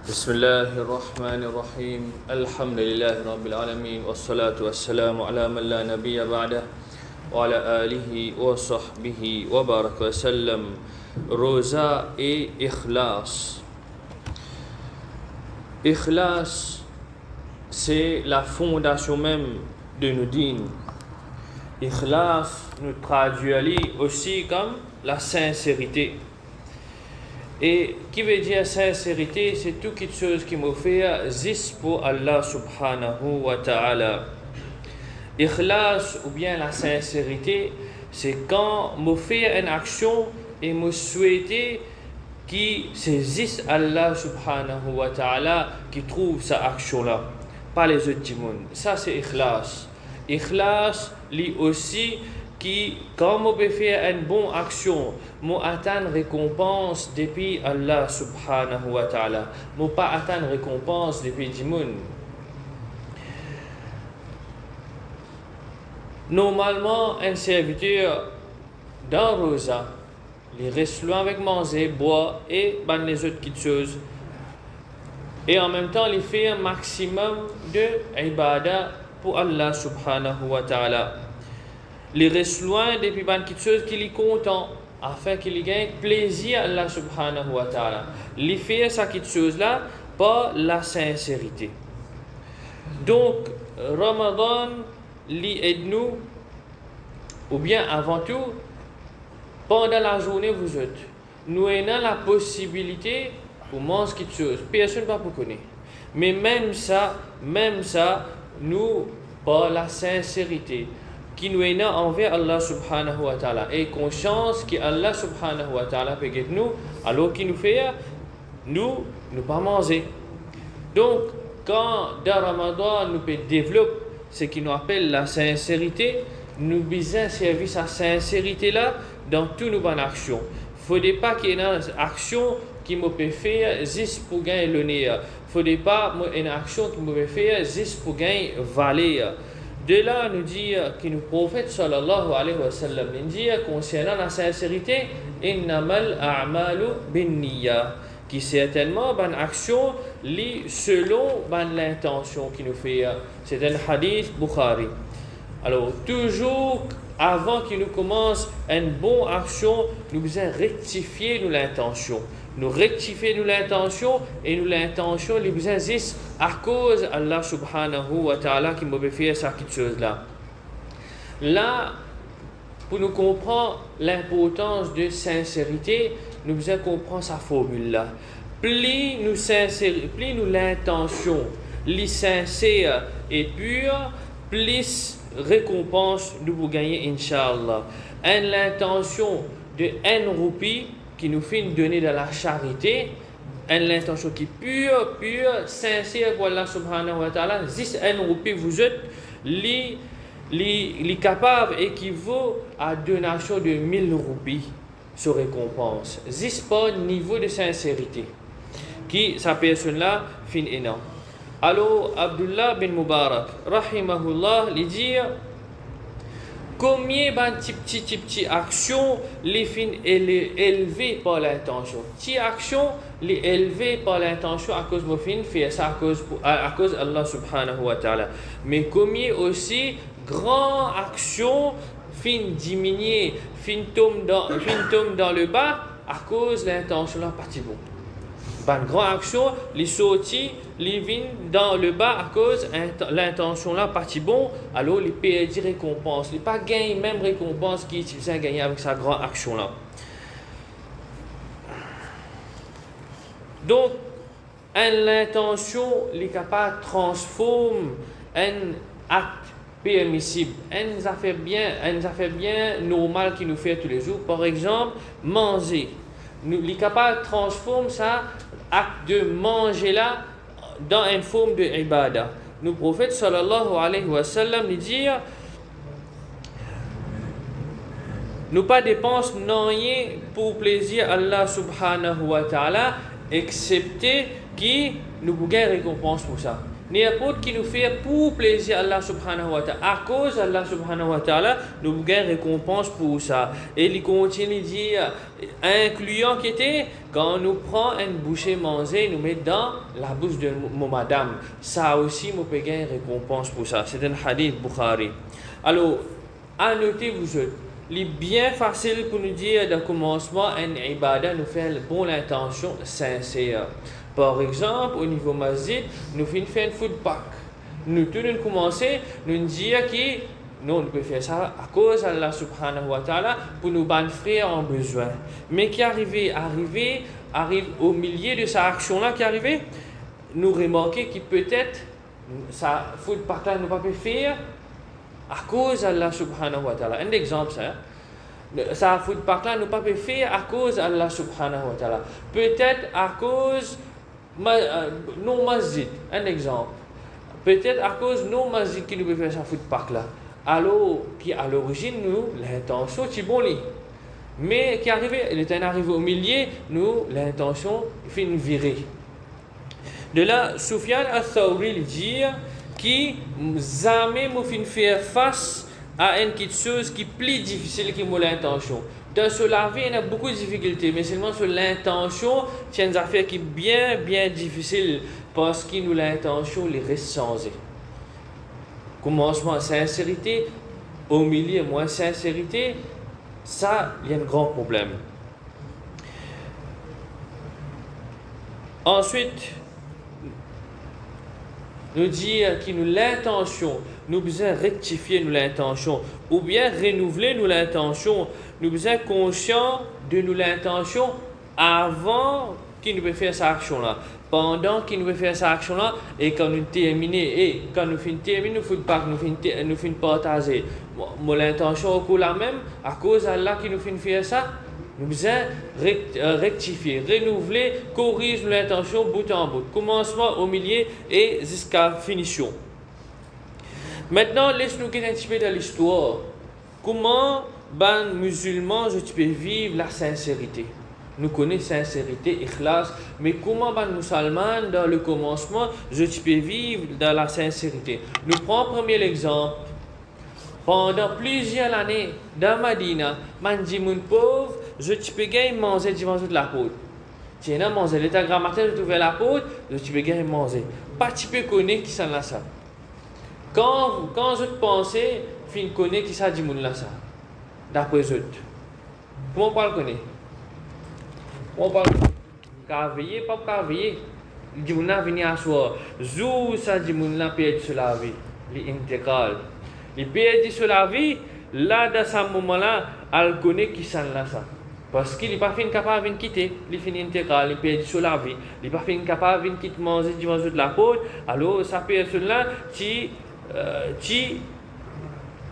بسم الله الرحمن الرحيم الحمد لله رب العالمين والصلاة والسلام على من لا نبي بعده وعلى آله وصحبه وبارك وسلم. Rosa et Ikhlas. Ikhlas, c'est la fondation même de nos dînes. Ikhlas nous traduit aussi comme la sincérité. Et qui veut dire sincérité, c'est tout quelque chose qui me fait juste pour Allah subhanahu wa ta'ala. Ikhlas ou bien la sincérité, c'est quand me fait une action et me souhaiter qui saisisse Allah subhanahu wa ta'ala qui trouve sa action-là, pas les autres du monde. Ça c'est ikhlas. Ikhlas, lui aussi, qui, quand je peux faire une bonne action, je atteindre récompense depuis Allah subhanahu wa ta'ala. Je ne pas atteindre récompense depuis du monde. Normalement, un serviteur dans Rosa, il reste loin avec manger, boire et les autres petites choses. Et en même temps, il fait un maximum de ibadah pour Allah subhanahu wa ta'ala. Il reste loin depuis petites choses qu'il est content, afin qu'il gagne plaisir à Allah subhanahu wa ta'ala. Il fait ça petites choses-là par la sincérité. Donc, Ramadan, li aide-nous, ou bien avant tout, pendant la journée, vous êtes. Nous avons la possibilité pour manger quelque chose. Personne ne va pas connaître. Mais même ça, nous, par la sincérité, qui nous est envers Allah subhanahu wa ta'ala, et conscience que Allah subhanahu wa ta'ala peut guider nous, alors qu'il nous fait, nous pas manger. Donc, quand dans Ramadan, nous peut développer ce qui nous appelle la sincérité, nous besoin servir sa sincérité-là dans toutes nos bonnes actions. Il ne faut pas qu'il y ait une action qui me peut faire juste pour gagner l'honneur. Il ne faut pas une action qui me peut faire juste pour gagner valeur. De là, nous dit que le prophète sallallahu alayhi wa sallam nous dit concernant la sincérité, innamal a'malu bin-niyya, qui certainement une action lit selon l'intention qui nous fait. C'est un hadith Bukhari. Alors, toujours avant qu'il nous commence une bonne action, nous devons rectifier l'intention. Nous rectifier l'intention et l'intention, les besoins existent à cause d'Allah subhanahu wa ta'ala qui m'a fait ça, cette chose-là. Là, pour nous comprendre l'importance de sincérité, nous devons comprendre sa formule-là. Plus nous l'intention, les sincère et pure, plus récompense nous vous gagner, Inch'Allah. L'intention de 1 roupie qui nous fait donner de la charité, l'intention qui est pure, sincère pour Allah subhanahu wa ta'ala, 1 roupie vous êtes, les capable équivaut à donation de 1000 roupies sur récompense. 10 pas niveau de sincérité qui sa personne-là fin énorme. Alors, Abdullah bin Mubarak, rahimahullah, il dit combien de petites actions les fins élevées par l'intention. Petites actions les élevées par l'intention à cause de fin faire ça à cause d'Allah subhanahu wa ta'ala. Mais combien aussi grandes actions fin diminuer, fin tombe dans le bas à cause de l'intention là parti bon. Une grande action, les sorties, les vignes dans le bas à cause de l'intention là parti bon, alors les perdent récompense. Les pas gagner même récompense qui est gagner avec sa grande action là. Donc, l'intention, les capables transforme un acte permissible, une affaire bien normale qui nous fait tous les jours. Par exemple, manger. Nous, les capables transforme ça acte de manger là dans une forme de ibadah. Le prophète sallallahu alayhi wa sallam nous dit nous pas dépense rien pour plaisir Allah subhanahu wa ta'ala excepté qui nous gagne récompense pour ça. n'importe qui nous fait pour plaisir à Allah subhanahu wa ta'ala. À cause d'Allah subhanahu wa ta'ala, nous gagnons récompense pour ça. Et il continue de dire, incluant qui était, quand on nous prend une bouchée mangée, nous met dans la bouche de mon madame. Ça aussi, nous pouvons gagner récompense pour ça. C'est un hadith Bukhari. Alors, à noter vous autres, il est bien facile pour nous dire dans le commencement, un ibadah nous fait une bonne intention sincère. Par exemple, au niveau masjid, nous faisons un food pack. Nous tous nous commencer, nous dire que non, nous pouvons faire ça à cause d'Allah subhanahu wa ta'ala pour nous ban frères en besoin. Mais qui arrive au milieu de cette action-là qui arrive, nous remarquons que peut-être ça food pack là nous pas faire à cause d'Allah subhanahu wa ta'ala. Un exemple, ça food pack là nous pas faire à cause d'Allah subhanahu wa ta'ala. Peut-être à cause nos masjid, un exemple. Peut-être à cause de nos masjid qui nous peut faire ça food pack là. Alors, qui à l'origine, nous, l'intention, c'est bon. Mais qui arrive, il est arrivé au milieu, nous, l'intention, fait une virée. De là, Soufiane al-Thawri dit qui jamais m'a fait faire face à une petite chose qui est plus difficile que mon intention. Dans ce laver, il y a beaucoup de difficultés, mais seulement sur l'intention, c'est une affaire qui est bien difficile parce que nous, l'intention, les reste changée. Commencement, sincérité, au milieu, moins sincérité, ça, il y a un grand problème. Ensuite, nous dire que nous l'intention, nous besoin rectifier nous l'intention, ou bien renouveler nous l'intention, nous besoin conscient de nous l'intention avant qu'il nous peut faire cette action-là. Pendant qu'il nous peut faire cette action-là, et quand nous terminons, et quand nous finissons terminer, nous faisons pas, nous finissons partager. Mon l'intention est la même, à cause d'Allah qui nous fait faire ça, nous besoin rectifier, renouveler, corriger l'intention bout en bout, commencement au milieu et jusqu'à finition. Maintenant, laisse-nous un petit peu dans l'histoire. Comment ben musulman je peux vivre la sincérité? Nous connaissons sincérité, ikhlas, mais comment ben musulman dans le commencement je peux vivre dans la sincérité? Nous prenons premier exemple. Pendant plusieurs années, dans Madina, je mon pauvre, je peux gagner manger devant toute la côte. Tu as mangé, l'état grammaire, je trouve la côte, je peux gagner manger. Pas tu peux connaître qui s'en a ça. Quand je pensais, je connais qui ça dit mon là ça. D'après eux. Comment on parle connaître? Comment on parle? Caviller, pas caviller. Dit mon là venir à soi. Zou ça dit mon là payer sur la vie, l'intégral. Il perd sur la vie, là, dans ce moment-là, elle connaît qui s'en là ça. Parce qu'il n'est pas capable de quitter, il finit intégral, il perd sur la vie. Il n'est pas capable de quitter manger du manger de la côte. Alors, ça personne-là, il y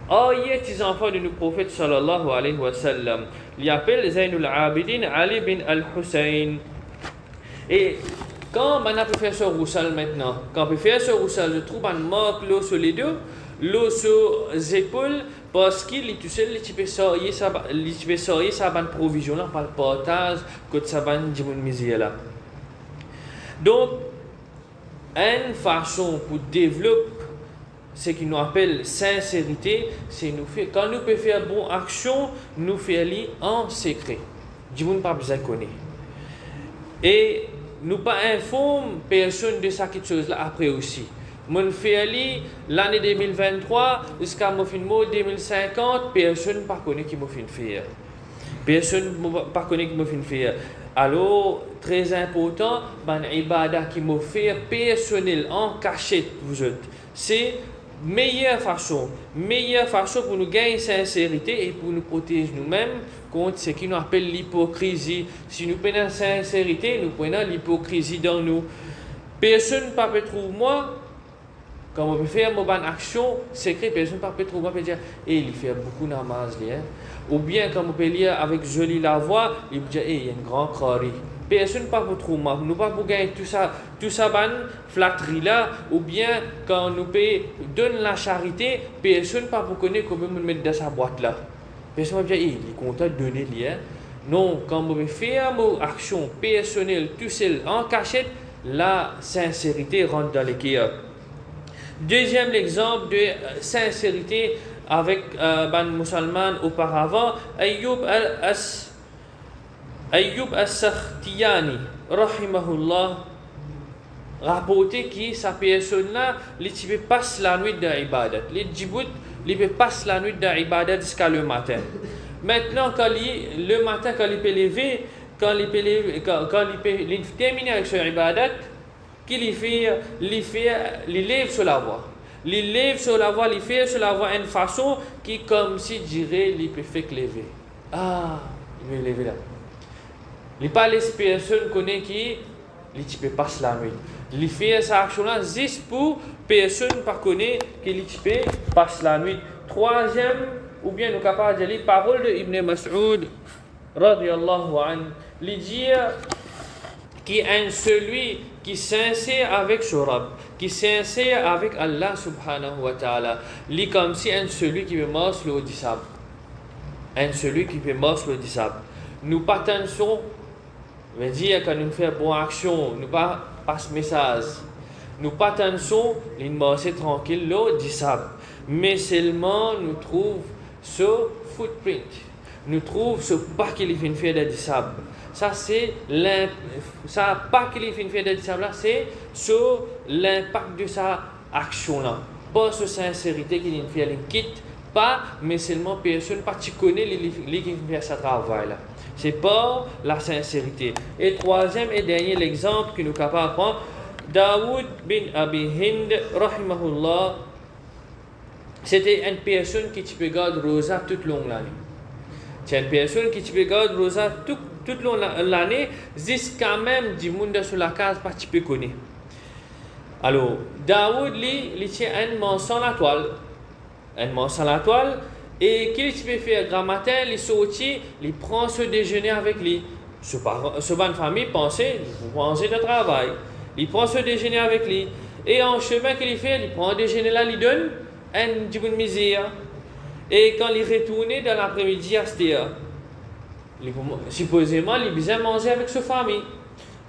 a des enfants de nos prophètes sallallahu alayhi wa sallam. Il appelle Zainul Abidin Ali bin al-Hussein. Et quand on a professeur Roussel maintenant, quand professeur Roussel, je trouve un marque l'eau sur les deux, l'eau sur les épaules, parce qu'il est tout seul, il peut sortir sa bonne provision là, par le partage, que sa bonne misère là. Donc, une façon pour développer ce qu'on appelle sincérité, c'est nous faire, quand nous pouvons faire bonne action, nous faire en secret. Du monde pas besoin de connaître. Et nous pas informer personne de ça quelque chose là après aussi. Mon fait l'année 2023 jusqu'à mon fin 2050, personne pas connaît qui m'a fait faire. Personne pas connaît qui m'a fait faire. Alors très important, ban ibadah qui m'a fait personnel en cachette vous êtes. C'est meilleure façon pour nous gagner sincérité et pour nous protéger nous-mêmes contre ce qu'on appelle l'hypocrisie. Si nous prenons sincérité, nous prenons l'hypocrisie dans nous. Personne ne peut trouver moi. Quand on peut faire une bonne action, secret, personne ne peut trouver moi, peut dire, il fait beaucoup de namaz. Ou bien, quand on peut lire avec jolie la voix, il peut dire, il y a une grande crari. Personne ne peut trouver moi. Nous ne pouvons pas gagner tout ça bonne flatterie là. Ou bien, quand nous donner la charité, personne ne peut connaître comment nous mettre dans sa boîte là. Personne ne peut dire, il est content de donner lien. Non, quand on peut faire une action personnelle, tout seul, en cachette, la sincérité rentre dans l'équerre. Deuxième exemple de sincérité avec ban musulman auparavant, Ayyub as-Sakhtiyani, rahimahullah, rapporté que sa personne-là, il passe la nuit dans l'ibadat. Il passe la nuit dans l'ibadat jusqu'à le matin. Maintenant, le matin, quand il peut lever, quand il peut terminer avec son ibadat, qu'il fait, il lève sur la voie. Il lève sur la voie, il fait sur la voie une façon qui, comme si dirait, il peut faire lever. Ah, il veut lever là. Il pas les personnes connaît qui, il peut passer la nuit. Il fait cette action-là juste pour personne pas connaît qu'il peut passer la nuit. Troisième, ou bien nous capables de lire parole de Ibn Mas'ud, radiyallahu anhu, il dit qui est celui qui sincère avec son Rabb, qui sincère avec Allah subhanahu wa ta'ala, il comme si un celui qui veut mort le disable. Un celui qui veut mort le disable. Nous pas attention, veut dire quand nous faisons bonne action, nous pas passe message. Nous pas attention, il marche tranquille le disable. Mais seulement nous trouve ce footprint, nous trouve ce pas qu'il fait une fait de disable. Ça c'est ça pas qu'il fait une fait de disable là, c'est sur l'impact de sa action là. Pas sur sincérité qu'il fait, il quitte pas, mais seulement personne pas tu connais les qui fait ce travail là. C'est pas la sincérité. Et troisième et dernier exemple que nous sommes capables de prendre, Daoud bin Abi Hind, rahimahullah, c'était une personne qui peut garder rosa toute l'année. C'est une personne qui peut garder rosa toute l'année, jusqu'à même du monde sur la case pas tu peux connaître. Alors, Daoud, il tient un mensonge à la toile, et qu'il peut faire grand matin, il sortit, il prend ce déjeuner avec lui. Ce bonne famille pensait, vous pensez de travail. Il prend ce déjeuner avec lui. Et en chemin qu'il fait, il prend le déjeuner là, il donne un petit peu de misère. Et quand il retourne dans l'après-midi à Stéa, supposément, il besoin manger avec sa famille.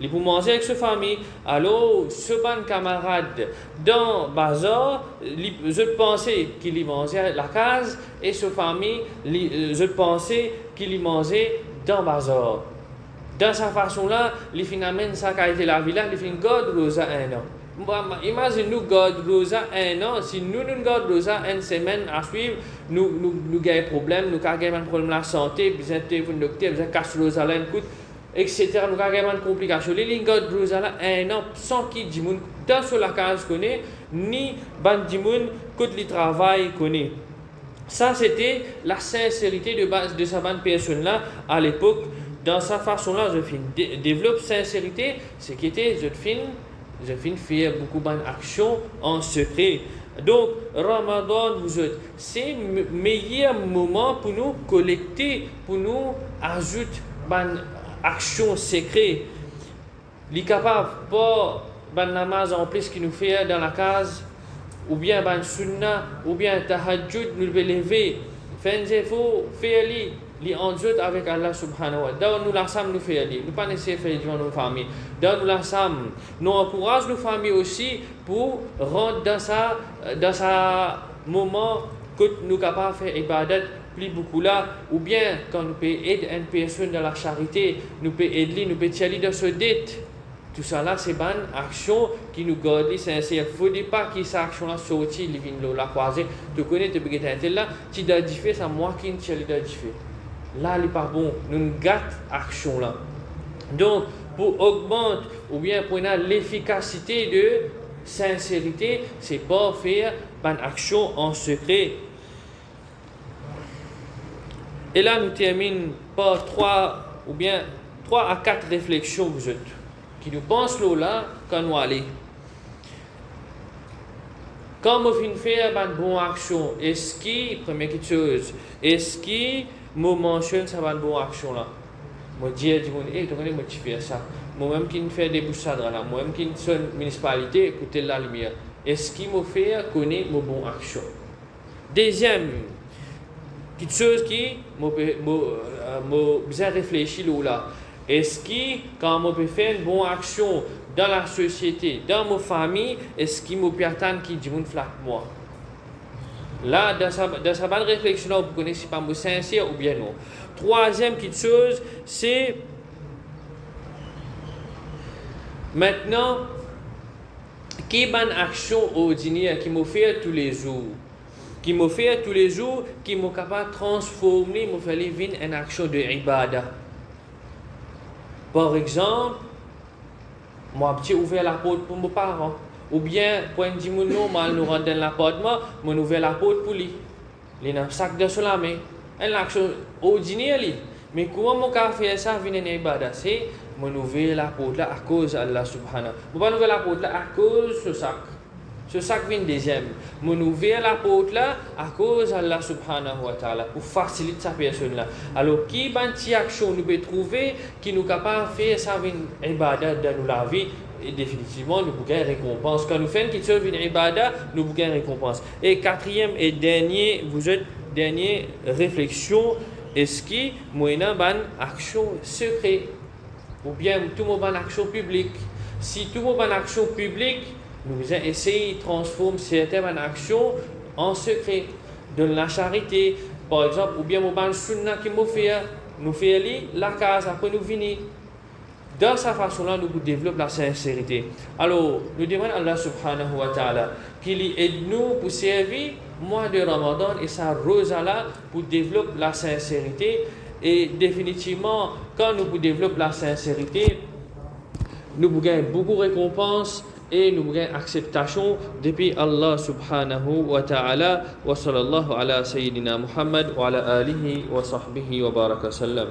Il peut manger avec sa famille. Alors, ce bon camarade dans le bazar, je pensais qu'il y mangeait à la case, et sa famille, je pensais qu'il y mangeait dans le bazar. Dans sa façon-là, il finalement, ça a été la villa, il fait God Rosa 1 an. Imagine-nous God Rosa 1 an. Si nous God Rosa une semaine à suivre, nous avons un problème, nous avons un problème de la santé, besoin de téléphone docteur, besoin de casse Rosa là, etc. Nous avons une complication. Les lignes God Rosa là 1 an sans qu'il y ait dans sur la case connaît, ni ban di moun côté le travail connaît. Ça c'était la sincérité de base de sa bonne personne là à l'époque. Dans sa façon-là, je développe sincérité, ce qui était, je faire beaucoup d'actions en secret. Donc, Ramadan, c'est le meilleur moment pour nous collecter, pour nous ajouter une action secrète. Il est capable pas de namaz en plus qui nous fait dans la case, ou bien ban sunnah, ou bien tahajjud, nous le lever, faire li enjot avec Allah subhanahu wa ta'ala. Nous l'ensemble nous fait aller. Nous pas nécessaire faire devant nos familles. Nous l'ensemble nous encourage nos familles aussi pour rendre dans sa moment que nous capables de faire ibadat plus beaucoup là, ou bien quand nous pouvons aider une personne dans la charité, nous pouvons aider, nous pouvons tirer dans ce dette. Tout ça là, c'est une action qui nous garde sincère. Il ne faut pas que cette action là sorti, il vient la croiser. Tu connais, tu peux être là, tu dois faire ça, moi qui ne sais pas faire. Là, il n'est pas bon. Nous gâtons l'action là. Donc, pour augmenter ou bien pour l'efficacité de sincérité, c'est pas faire une action en secret. Et là, nous terminons par 3 à 4 réflexions, vous autres, qui nous pensent là quand nous allons. Quand nous faisons une bonne action, est-ce que, première chose, est-ce que moi mentionne ça va une bonne action là. Moi dis tu connais moi tu fais ça. Moi même qui fait des bouchades là, moi même qui sont municipalité écoutez la lumière. Est-ce qu'il me fait connaître mon bonne action. Deuxième quelque chose qui me besoin réfléchir là. Est-ce que quand on peut faire une bonne action dans la société, dans ma famille, est-ce qu'il me peut attendre qui dit mon flatte moi? Là, dans sa bonne réflexion, vous connaissez si pas moi sincère ou bien non. Troisième petite chose, c'est maintenant, qui est une action ordinaire qui me fait tous les jours? Qui me fait tous les jours, qui me capable de transformer, me fait vivre une action de ibadah. Par exemple, moi, j'ai ouvert la porte pour mes parents. Ou bien, pour un petit normal, nous rentrons dans l'appartement, nous ouvrons la porte pour lui. Il y a un sac de solamé. C'est une action ordinaire. Mais comment mon cas fait ça, vient une ibadah? C'est nous ouvrir la porte là à cause d'Allah subhanahu. Nous pas ouvrir la porte là à cause de ce sac. Ce sac vient deuxième. Nous ouvrir la porte là à cause d'Allah subhanahu wa ta'ala pour faciliter sa personne là. Alors, qui est action nous peut trouver qui nous capable de faire ça une ibadah dans la vie? Et définitivement, nous pouvons récompense. Quand nous faisons quelque chose, une ibadah, nous pouvons récompense. Et quatrième et dernier, dernière réflexion, est-ce que moi une action secrète ou bien tout le monde une action publique? Si tout le monde une action publique, nous allons essayer de transformer certaines actions en secret. De la charité, par exemple, ou bien une sunna qui nous fait la case, après nous venir. Dans sa façon-là, nous développons la sincérité. Alors, nous demandons à Allah subhanahu wa ta'ala qu'il aide nous pour servir le mois de Ramadan et sa rosa-là pour développer la sincérité. Et définitivement, quand nous développons la sincérité, nous gagnons beaucoup de récompenses et nous gagnons acceptation depuis Allah subhanahu wa ta'ala. Wa sallallahu ala sayyidina Muhammad wa ala alihi wa sahbihi wa baraka sallam.